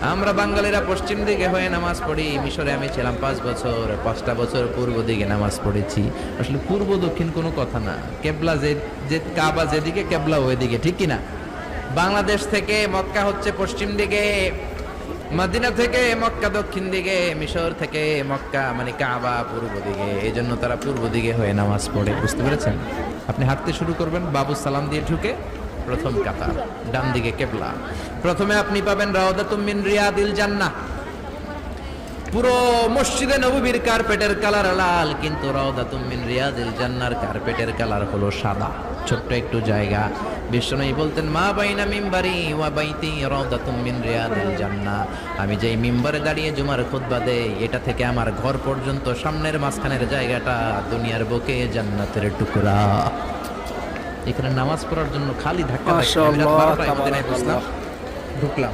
আমরা বাঙালিরা পশ্চিম দিকে হয়ে নামাজ পড়ি। মিশরে আমি ছিলাম 5 বছর, 5টা বছর পূর্ব দিকে নামাজ পড়েছি। আসলে পূর্ব দক্ষিণ কোনো কথা না, কেবলা যে যে কাবা যেদিকে, কেবলা ওইদিকে, ঠিক কিনা? বাংলাদেশ থেকে মক্কা হচ্ছে পশ্চিম দিকে, মদিনা থেকে মক্কা দক্ষিণ দিকে, মিশর থেকে মক্কা মানে কাবা পূর্ব দিকে। এই জন্য তারা পূর্ব দিকে হয়ে নামাজ পড়ে। বুঝতে পেরেছেন? আপনি হাঁটতে শুরু করবেন, বাবু সালাম দিয়ে ঢুকে প্রথম কাতার, ডান দিকে কেবলা। প্রথমে আপনি পাবেন রাউদাতুম মিন রিয়াদিল জান্নাহ। পুরো মসজিদে নববীর কার্পেটের কালার লাল, কিন্তু রাউদাতুম মিন রিয়াদিল জান্নাহর কার্পেটের কালার হলো সাদা। ছোট্ট একটু জায়গা। বিশ্বনবী বলতেন, মা বাইনা মিম্বারি ওয়া বাইতি রাউদাতুম মিন রিয়াদিল জান্নাহ। আমি যেই মিম্বারে দাঁড়িয়ে জুমার খুতবা দেই, এটা থেকে আমার ঘর পর্যন্ত সামনের মাঝখানের জায়গাটা দুনিয়ার বুকে জান্নাতের টুকরা। এখানে নামাজ পড়ার জন্য খালি ধাক্কা ধাক্কা। আমি রাত 12টায় মদিনায় বসলাম, ঢুকলাম।